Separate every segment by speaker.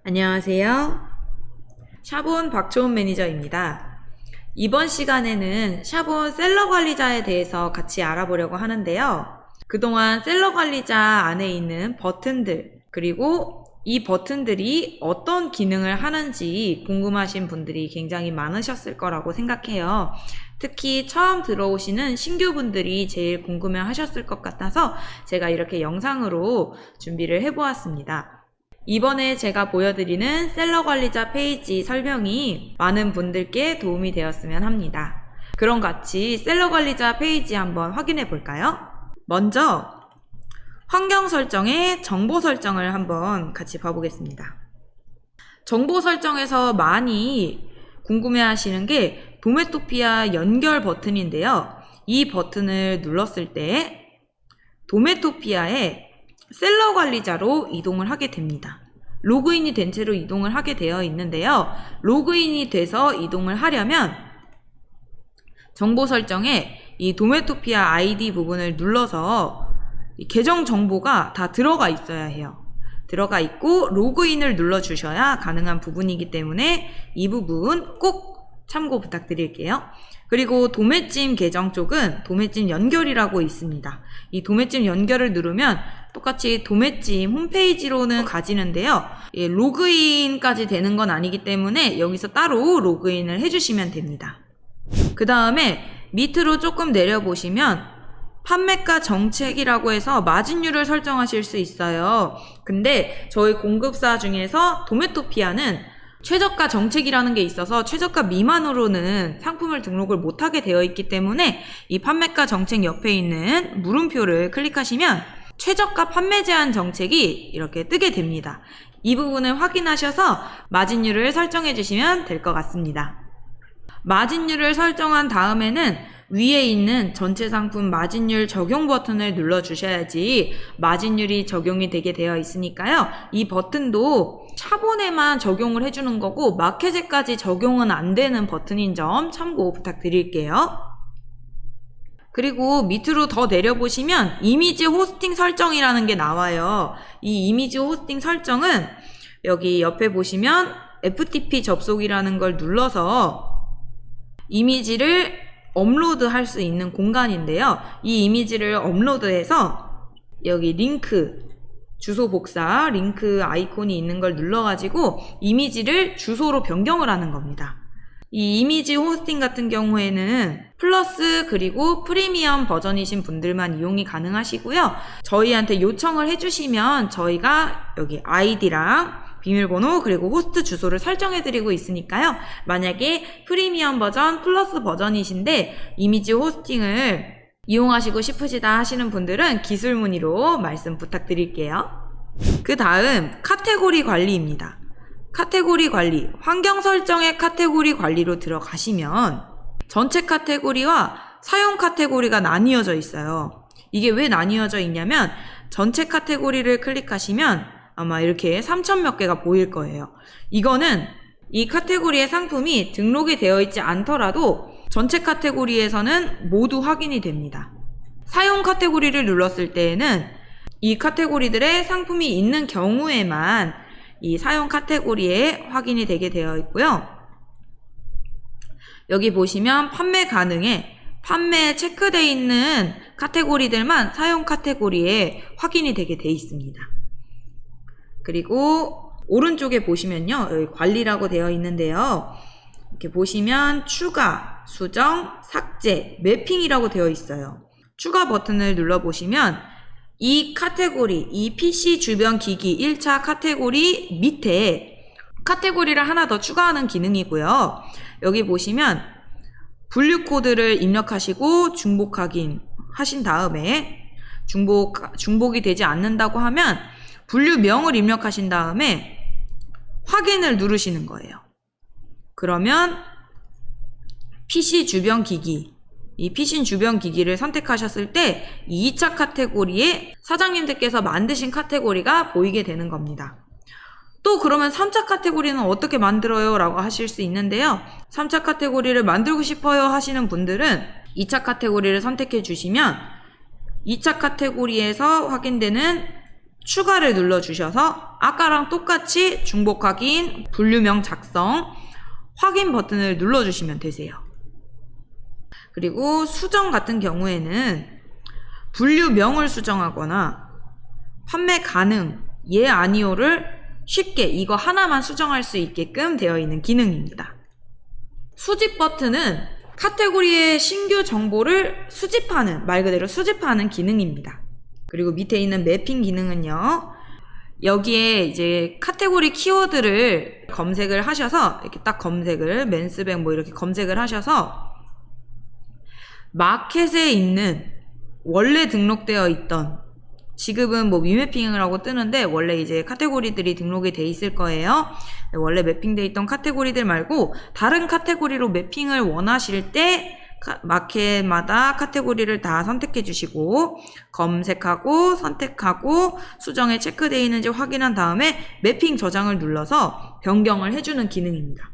Speaker 1: 안녕하세요. 샤본 박초은 매니저입니다. 이번 시간에는 샤본 셀러 관리자에 대해서 같이 알아보려고 하는데요. 그동안 셀러 관리자 안에 있는 버튼들, 그리고 이 버튼들이 어떤 기능을 하는지 궁금하신 분들이 굉장히 많으셨을 거라고 생각해요. 특히 처음 들어오시는 신규분들이 제일 궁금해 하셨을 것 같아서 제가 이렇게 영상으로 준비를 해보았습니다. 이번에 제가 보여드리는 셀러 관리자 페이지 설명이 많은 분들께 도움이 되었으면 합니다. 그럼 같이 셀러 관리자 페이지 한번 확인해 볼까요? 먼저 환경 설정에 정보 설정을 한번 같이 봐보겠습니다. 정보 설정에서 많이 궁금해 하시는 게 도메토피아 연결 버튼인데요. 이 버튼을 눌렀을 때 도메토피아에 셀러 관리자로 이동을 하게 됩니다. 로그인이 된 채로 이동을 하게 되어 있는데요. 로그인이 돼서 이동을 하려면 정보 설정에 이 도메토피아 아이디 부분을 눌러서 계정 정보가 다 들어가 있어야 해요. 들어가 있고 로그인을 눌러 주셔야 가능한 부분이기 때문에 이 부분 꼭 참고 부탁드릴게요. 그리고 도매찜 계정 쪽은 도매찜 연결이라고 있습니다. 이 도매찜 연결을 누르면 똑같이 도매찜 홈페이지로는 가지는데요. 로그인까지 되는 건 아니기 때문에 여기서 따로 로그인을 해주시면 됩니다. 그 다음에 밑으로 조금 내려보시면 판매가 정책이라고 해서 마진율을 설정하실 수 있어요. 근데 저희 공급사 중에서 도메토피아는 최저가 정책이라는 게 있어서 최저가 미만으로는 상품을 등록을 못하게 되어 있기 때문에 이 판매가 정책 옆에 있는 물음표를 클릭하시면 최저가 판매 제한 정책이 이렇게 뜨게 됩니다. 이 부분을 확인하셔서 마진율을 설정해 주시면 될 것 같습니다. 마진율을 설정한 다음에는 위에 있는 전체 상품 마진율 적용 버튼을 눌러 주셔야지 마진율이 적용이 되게 되어 있으니까요. 이 버튼도 샤본에만 적용을 해주는 거고 마켓에까지 적용은 안 되는 버튼인 점 참고 부탁드릴게요. 그리고 밑으로 더 내려보시면 이미지 호스팅 설정이라는 게 나와요. 이 이미지 호스팅 설정은 여기 옆에 보시면 FTP 접속이라는 걸 눌러서 이미지를 업로드 할 수 있는 공간인데요. 이 이미지를 업로드해서 여기 링크, 주소 복사, 링크 아이콘이 있는 걸 눌러가지고 이미지를 주소로 변경을 하는 겁니다. 이 이미지 호스팅 같은 경우에는 플러스 그리고 프리미엄 버전이신 분들만 이용이 가능하시고요. 저희한테 요청을 해주시면 저희가 여기 아이디랑 비밀번호 그리고 호스트 주소를 설정해드리고 있으니까요. 만약에 프리미엄 버전 플러스 버전이신데 이미지 호스팅을 이용하시고 싶으시다 하시는 분들은 기술 문의로 말씀 부탁드릴게요. 그 다음 카테고리 관리입니다. 카테고리 관리, 환경 설정의 카테고리 관리로 들어가시면 전체 카테고리와 사용 카테고리가 나뉘어져 있어요. 이게 왜 나뉘어져 있냐면 전체 카테고리를 클릭하시면 아마 이렇게 3,000몇 개가 보일 거예요. 이거는 이 카테고리의 상품이 등록이 되어 있지 않더라도 전체 카테고리에서는 모두 확인이 됩니다. 사용 카테고리를 눌렀을 때에는 이 카테고리들의 상품이 있는 경우에만 이 사용 카테고리에 확인이 되게 되어 있고요. 여기 보시면 판매 가능에 판매에 체크되어 있는 카테고리들만 사용 카테고리에 확인이 되게 되어 있습니다. 그리고 오른쪽에 보시면요. 여기 관리라고 되어 있는데요. 이렇게 보시면 추가, 수정, 삭제, 매핑이라고 되어 있어요. 추가 버튼을 눌러보시면 이 카테고리, 이 PC 주변 기기 1차 카테고리 밑에 카테고리를 하나 더 추가하는 기능이고요. 여기 보시면 분류 코드를 입력하시고 중복 확인 하신 다음에 중복이 되지 않는다고 하면 분류명을 입력하신 다음에 확인을 누르시는 거예요. 그러면 PC 주변 기기, 이 PC 주변 기기를 선택하셨을 때 2차 카테고리에 사장님들께서 만드신 카테고리가 보이게 되는 겁니다. 또 그러면 3차 카테고리는 어떻게 만들어요? 라고 하실 수 있는데요. 3차 카테고리를 만들고 싶어요 하시는 분들은 2차 카테고리를 선택해 주시면 2차 카테고리에서 확인되는 추가를 눌러주셔서 아까랑 똑같이 중복 확인, 분류명 작성, 확인 버튼을 눌러주시면 되세요. 그리고 수정 같은 경우에는 분류명을 수정하거나 판매 가능, 예 아니오를 쉽게 이거 하나만 수정할 수 있게끔 되어 있는 기능입니다. 수집 버튼은 카테고리의 신규 정보를 수집하는, 말 그대로 수집하는 기능입니다. 그리고 밑에 있는 매핑 기능은요, 여기에 이제 카테고리 키워드를 검색을 하셔서 이렇게 딱 검색을, 맨스백 뭐 이렇게 검색을 하셔서 마켓에 있는 원래 등록되어 있던, 지금은 뭐 미매핑을 하고 뜨는데 원래 이제 카테고리들이 등록이 돼 있을 거예요. 원래 매핑돼 있던 카테고리들 말고 다른 카테고리로 매핑을 원하실 때 마켓마다 카테고리를 다 선택해 주시고 검색하고 선택하고 수정에 체크되어 있는지 확인한 다음에 매핑 저장을 눌러서 변경을 해주는 기능입니다.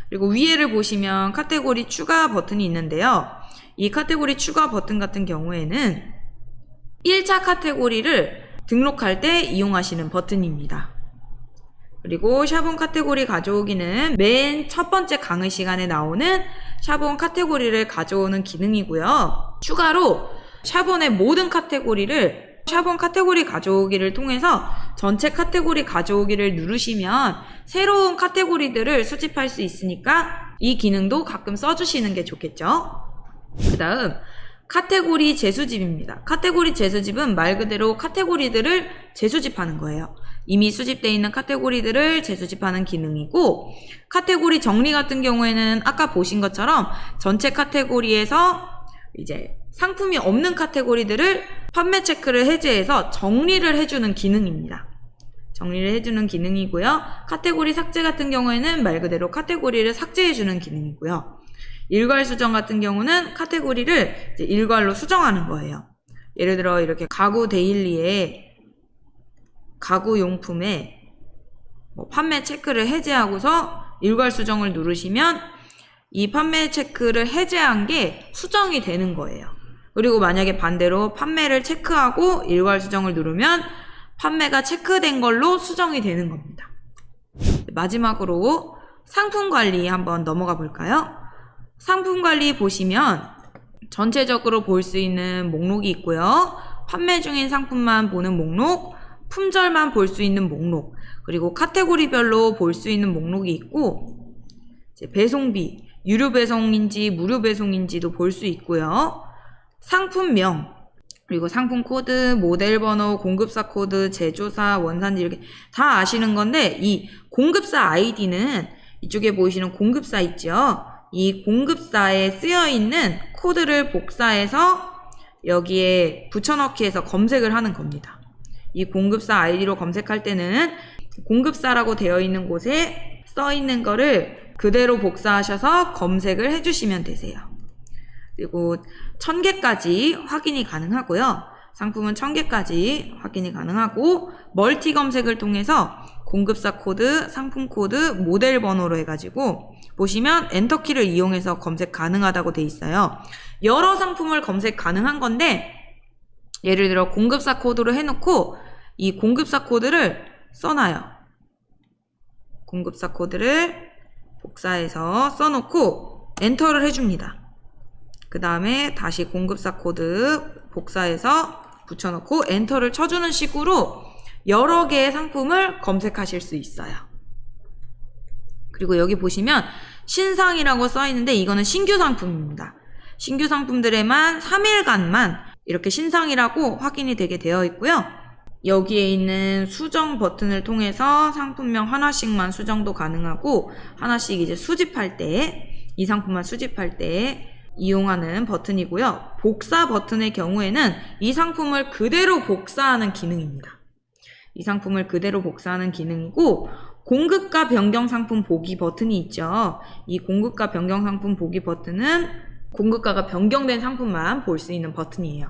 Speaker 1: 그리고 위에를 보시면 카테고리 추가 버튼이 있는데요. 이 카테고리 추가 버튼 같은 경우에는 1차 카테고리를 등록할 때 이용하시는 버튼입니다. 그리고 샤본 카테고리 가져오기는 맨 첫 번째 강의 시간에 나오는 샤본 카테고리를 가져오는 기능이고요. 추가로 샤본의 모든 카테고리를 샤본 카테고리 가져오기를 통해서 전체 카테고리 가져오기를 누르시면 새로운 카테고리들을 수집할 수 있으니까 이 기능도 가끔 써주시는 게 좋겠죠. 그 다음 카테고리 재수집입니다. 카테고리 재수집은 말 그대로 카테고리들을 재수집하는 거예요. 이미 수집되어 있는 카테고리들을 재수집하는 기능이고, 카테고리 정리 같은 경우에는 아까 보신 것처럼 전체 카테고리에서 이제 상품이 없는 카테고리들을 판매 체크를 해제해서 정리를 해주는 기능입니다. 정리를 해주는 기능이고요. 카테고리 삭제 같은 경우에는 말 그대로 카테고리를 삭제해주는 기능이고요. 일괄 수정 같은 경우는 카테고리를 이제 일괄로 수정하는 거예요. 예를 들어 이렇게 가구 데일리에 가구 용품에 뭐 판매 체크를 해제하고서 일괄 수정을 누르시면 이 판매 체크를 해제한 게 수정이 되는 거예요. 그리고 만약에 반대로 판매를 체크하고 일괄 수정을 누르면 판매가 체크된 걸로 수정이 되는 겁니다. 마지막으로 상품 관리 한번 넘어가 볼까요? 상품 관리 보시면 전체적으로 볼 수 있는 목록이 있고요. 판매 중인 상품만 보는 목록, 품절만 볼 수 있는 목록, 그리고 카테고리별로 볼 수 있는 목록이 있고, 이제 배송비, 유료 배송인지 무료 배송인지도 볼 수 있고요. 상품명, 그리고 상품 코드, 모델 번호, 공급사 코드, 제조사, 원산지 이렇게 다 아시는 건데, 이 공급사 아이디는 이쪽에 보이시는 공급사 있죠? 이 공급사에 쓰여있는 코드를 복사해서 여기에 붙여넣기 해서 검색을 하는 겁니다. 이 공급사 아이디로 검색할 때는 공급사라고 되어 있는 곳에 써있는 거를 그대로 복사하셔서 검색을 해주시면 되세요. 그리고 1000개까지 확인이 가능하고요. 상품은 1000개까지 확인이 가능하고 멀티 검색을 통해서 공급사 코드, 상품 코드, 모델 번호로 해가지고 보시면 엔터키를 이용해서 검색 가능하다고 돼 있어요. 여러 상품을 검색 가능한 건데 예를 들어 공급사 코드로 해놓고 이 공급사 코드를 써놔요. 공급사 코드를 복사해서 써놓고 엔터를 해줍니다. 그 다음에 다시 공급사 코드 복사해서 붙여놓고 엔터를 쳐주는 식으로 여러 개의 상품을 검색하실 수 있어요. 그리고 여기 보시면 신상이라고 써있는데 이거는 신규 상품입니다. 신규 상품들에만 3일간만 이렇게 신상이라고 확인이 되게 되어 있고요. 여기에 있는 수정 버튼을 통해서 상품명 하나씩만 수정도 가능하고 하나씩 이제 수집할 때, 이 상품만 수집할 때 이용하는 버튼이고요. 복사 버튼의 경우에는 이 상품을 그대로 복사하는 기능입니다. 이 상품을 그대로 복사하는 기능이고, 공급가 변경 상품 보기 버튼이 있죠. 이 공급가 변경 상품 보기 버튼은 공급가가 변경된 상품만 볼 수 있는 버튼이에요.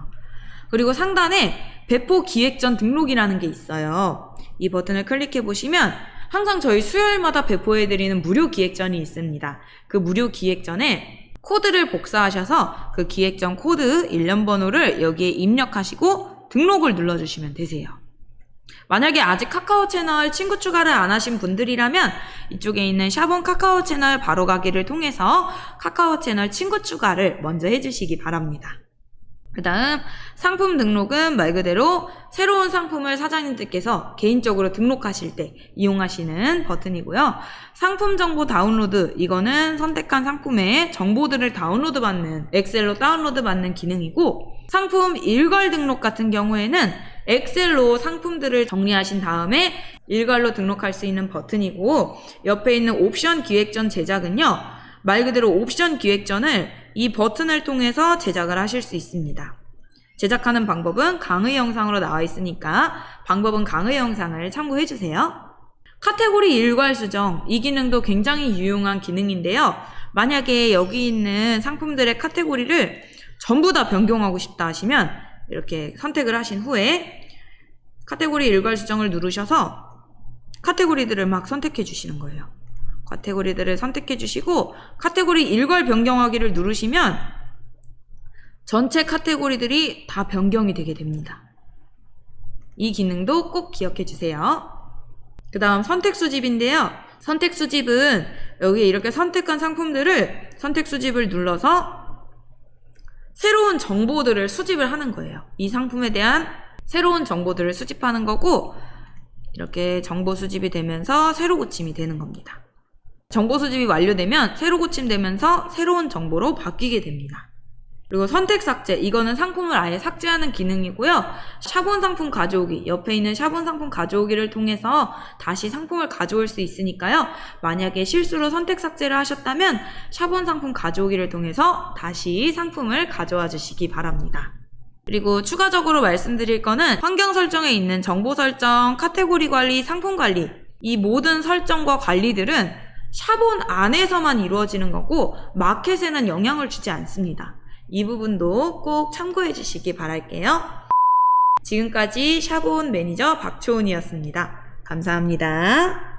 Speaker 1: 그리고 상단에 배포 기획 전 등록이라는 게 있어요. 이 버튼을 클릭해 보시면 항상 저희 수요일마다 배포해드리는 무료 기획전이 있습니다. 그 무료 기획전에 코드를 복사하셔서 그 기획전 코드 일련 번호를 여기에 입력하시고 등록을 눌러주시면 되세요. 만약에 아직 카카오 채널 친구 추가를 안 하신 분들이라면 이쪽에 있는 샤본 카카오 채널 바로 가기를 통해서 카카오 채널 친구 추가를 먼저 해주시기 바랍니다. 그 다음 상품 등록은 말 그대로 새로운 상품을 사장님들께서 개인적으로 등록하실 때 이용하시는 버튼이고요. 상품 정보 다운로드, 이거는 선택한 상품의 정보들을 다운로드 받는, 엑셀로 다운로드 받는 기능이고, 상품 일괄 등록 같은 경우에는 엑셀로 상품들을 정리하신 다음에 일괄로 등록할 수 있는 버튼이고, 옆에 있는 옵션 기획전 제작은요, 말 그대로 옵션 기획전을 이 버튼을 통해서 제작을 하실 수 있습니다. 제작하는 방법은 강의 영상으로 나와 있으니까 방법은 강의 영상을 참고해 주세요. 카테고리 일괄 수정, 이 기능도 굉장히 유용한 기능인데요. 만약에 여기 있는 상품들의 카테고리를 전부 다 변경하고 싶다 하시면 이렇게 선택을 하신 후에 카테고리 일괄 수정을 누르셔서 카테고리들을 막 선택해 주시는 거예요. 카테고리들을 선택해 주시고 카테고리 일괄 변경하기를 누르시면 전체 카테고리들이 다 변경이 되게 됩니다. 이 기능도 꼭 기억해 주세요. 그 다음 선택 수집인데요. 선택 수집은 여기 이렇게 선택한 상품들을 선택 수집을 눌러서 새로운 정보들을 수집을 하는 거예요. 이 상품에 대한 새로운 정보들을 수집하는 거고, 이렇게 정보 수집이 되면서 새로 고침이 되는 겁니다. 정보 수집이 완료되면 새로 고침되면서 새로운 정보로 바뀌게 됩니다. 그리고 선택 삭제, 이거는 상품을 아예 삭제하는 기능이고요. 샤본 상품 가져오기, 옆에 있는 샤본 상품 가져오기를 통해서 다시 상품을 가져올 수 있으니까요. 만약에 실수로 선택 삭제를 하셨다면 샤본 상품 가져오기를 통해서 다시 상품을 가져와 주시기 바랍니다. 그리고 추가적으로 말씀드릴 거는 환경 설정에 있는 정보 설정, 카테고리 관리, 상품 관리, 이 모든 설정과 관리들은 샤본 안에서만 이루어지는 거고 마켓에는 영향을 주지 않습니다. 이 부분도 꼭 참고해 주시기 바랄게요. 지금까지 샤본 매니저 박초은이었습니다. 감사합니다.